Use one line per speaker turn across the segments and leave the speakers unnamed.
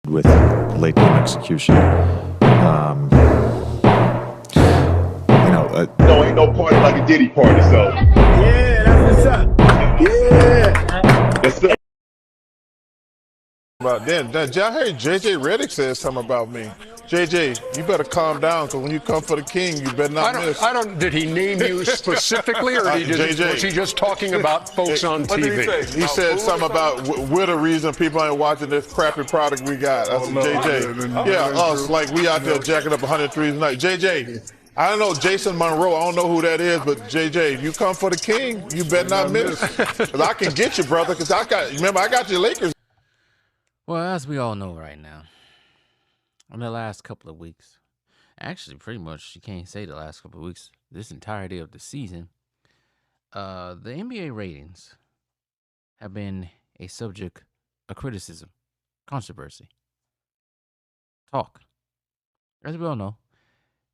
with late game execution.
No, ain't no party like a Diddy party, so.
Yeah, that's what's up. Yeah.
Yes, sir.
About then, y'all heard JJ Redick said something about me. JJ, you better calm down, because when you come for the king, you better not miss.
Did he name you specifically, or was he just talking about folks on TV?
What did he say? He said something about we're the reason people ain't watching this crappy product we got. I said, JJ, yeah, us, like we out there jacking up 103s a night. JJ, I don't know Jason Monroe. I don't know who that is, but JJ, if you come for the king, you better not miss. Because I can get you, brother, because I got your Lakers.
Well, as we all know right now, in the last couple of weeks, actually pretty much you can't say the last couple of weeks, this entirety of the season, the NBA ratings have been a subject of criticism, controversy, talk. As we all know,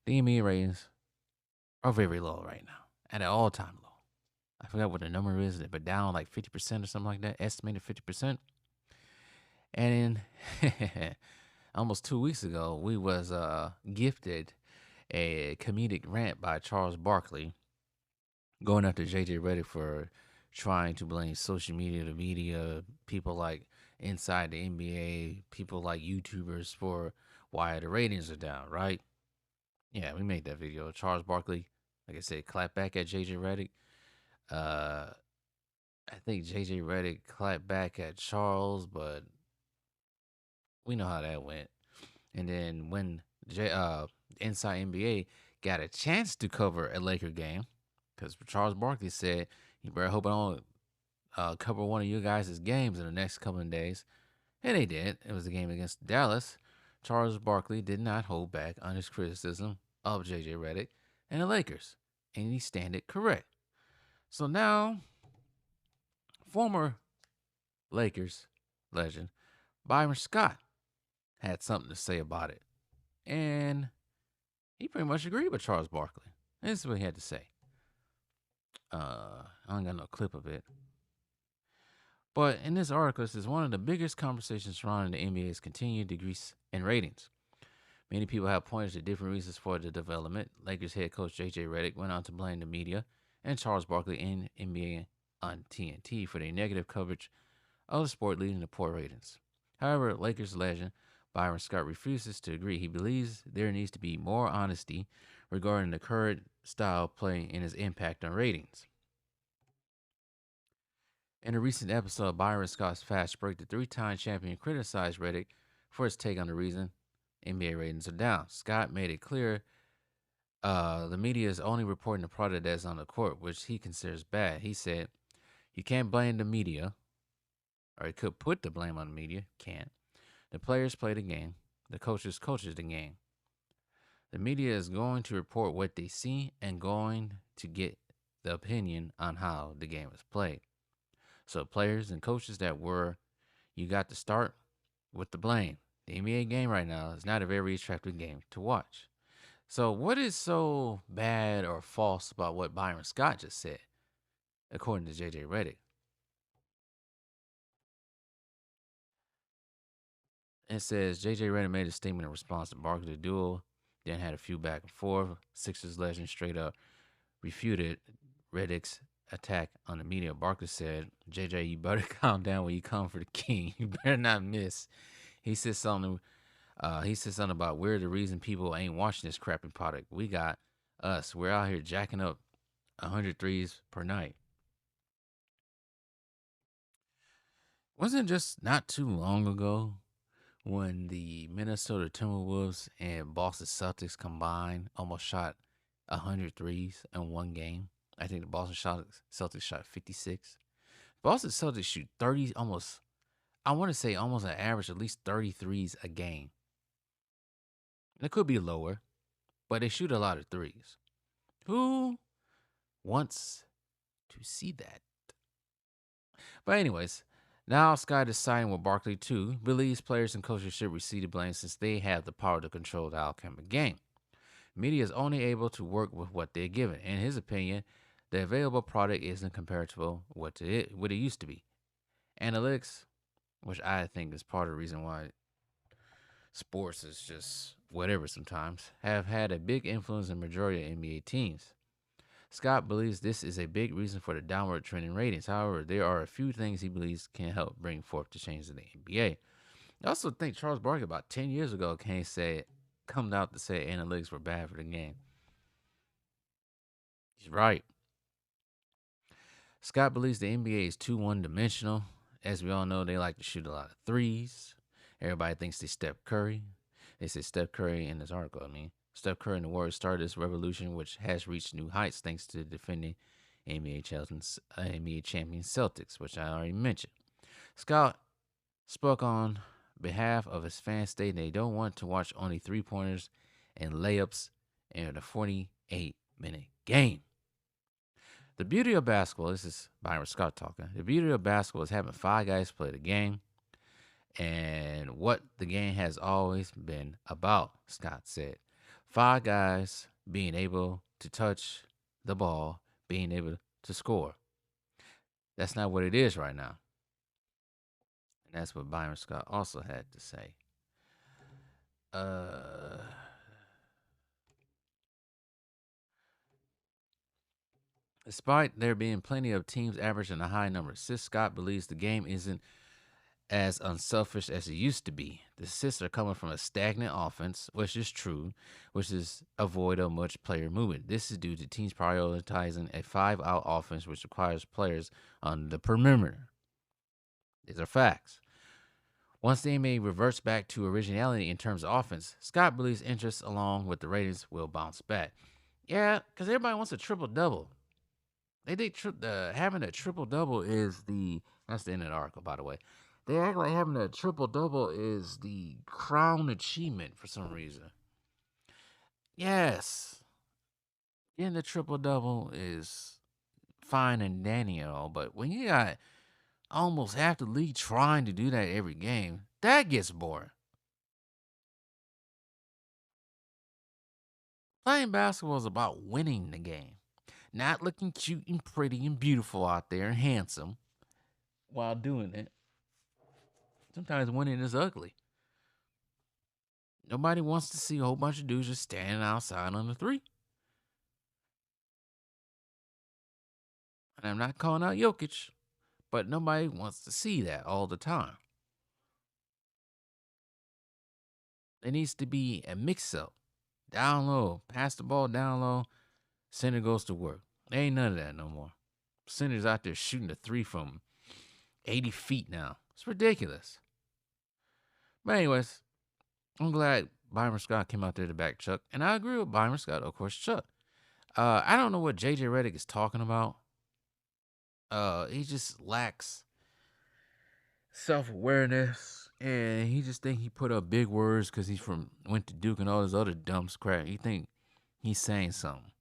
the NBA ratings are very low right now, at an all-time low. I forgot what the number is, but down like 50% or something like that, estimated 50%. And almost 2 weeks ago, we was gifted a comedic rant by Charles Barkley going after JJ Redick for trying to blame social media, the media, people like inside the NBA, people like YouTubers for why the ratings are down, right? Yeah, we made that video. Charles Barkley, like I said, clapped back at JJ Redick. I think JJ Redick clapped back at Charles, but we know how that went. And then when Inside NBA got a chance to cover a Laker game, because Charles Barkley said, you better hope I don't cover one of you guys' games in the next couple of days. And they did. It was a game against Dallas. Charles Barkley did not hold back on his criticism of JJ Redick and the Lakers. And he standed correct. So now, former Lakers legend Byron Scott had something to say about it. And he pretty much agreed with Charles Barkley. This is what he had to say. I don't got no clip of it. But in this article, this is one of the biggest conversations surrounding the NBA's continued decrease in ratings. Many people have pointed to different reasons for the development. Lakers head coach JJ Redick went on to blame the media and Charles Barkley and NBA on TNT for their negative coverage of the sport, leading to poor ratings. However, Lakers legend Byron Scott refuses to agree. He believes there needs to be more honesty regarding the current style of play and its impact on ratings. In a recent episode of Byron Scott's Fast Break, the three-time champion criticized Redick for his take on the reason NBA ratings are down. Scott made it clear the media is only reporting the product that's on the court, which he considers bad. He said, you can't blame the media, or he could put the blame on the media, can't. The players play the game. The coaches the game. The media is going to report what they see and going to get the opinion on how the game is played. So players and coaches you got to start with the blame. The NBA game right now is not a very attractive game to watch. So what is so bad or false about what Byron Scott just said, according to JJ Redick? It says JJ Redick made a statement in response to Barkley. The duo then had a few back and forth. Sixers legend straight up refuted Redick's attack on the media. Barkley said, JJ, you better calm down when you come for the king. You better not miss. He said something about we're the reason people ain't watching this crappy product. We got us. We're out here jacking up 100 threes per night. Wasn't it just not too long ago when the Minnesota Timberwolves and Boston Celtics combined almost shot 100 threes in one game? I think the Boston Celtics shot 56. Boston Celtics shoot 30, almost an average at least 33s a game. It could be lower, but they shoot a lot of threes. Who wants to see that? But anyways, now Scott is siding with Barkley too, believes players and coaches should receive the blame since they have the power to control the outcome of the game. Media is only able to work with what they're given. In his opinion, the available product isn't comparable what it used to be. Analytics, which I think is part of the reason why sports is just whatever sometimes, have had a big influence in the majority of NBA teams. Scott believes this is a big reason for the downward trend in ratings. However, there are a few things he believes can help bring forth the changes in the NBA. I also think Charles Barkley about 10 years ago come out to say analytics were bad for the game. He's right. Scott believes the NBA is too one-dimensional. As we all know, they like to shoot a lot of threes. Everybody thinks they Steph Curry. They say Steph Curry in this article. Steph Curry and the Warriors started this revolution, which has reached new heights thanks to defending NBA champion Celtics, which I already mentioned. Scott spoke on behalf of his fans, stating they don't want to watch only three-pointers and layups in a 48-minute game. The beauty of basketball, this is Byron Scott talking, the beauty of basketball is having 5 guys play the game and what the game has always been about, Scott said. 5 guys being able to touch the ball, being able to score. That's not what it is right now. And that's what Byron Scott also had to say. Despite there being plenty of teams averaging a high number of assists, Scott believes the game isn't as unselfish as it used to be. The assists are coming from a stagnant offense, which is true, which is avoid of much player movement. This is due to teams prioritizing a 5-out offense, which requires players on the perimeter. These are facts. Once the NBA reverts back to originality in terms of offense, Scott believes interest along with the ratings will bounce back. Yeah, because everybody wants a triple-double. They think having a triple-double is that's the end of the article, by the way. They act like having a triple-double is the crown achievement for some reason. Yes. Getting the triple-double is fine and dandy and all, but when you got almost half the league trying to do that every game, that gets boring. Playing basketball is about winning the game, not looking cute and pretty and beautiful out there and handsome while doing it. Sometimes winning is ugly. Nobody wants to see a whole bunch of dudes just standing outside on the 3. And I'm not calling out Jokic, but nobody wants to see that all the time. There needs to be a mix-up. Down low, pass the ball down low, center goes to work. There ain't none of that no more. Center's out there shooting the 3 from 80 feet now. It's ridiculous. But anyways, I'm glad Byron Scott came out there to back Chuck. And I agree with Byron Scott, of course, Chuck. I don't know what JJ Redick is talking about. He just lacks self-awareness. And he just think he put up big words because went to Duke and all this other dumb crap. He think he's saying something.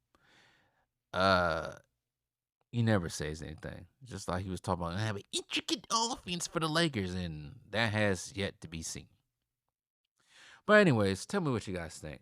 He never says anything. Just like he was talking about have an intricate offense for the Lakers, and that has yet to be seen. But anyways, tell me what you guys think.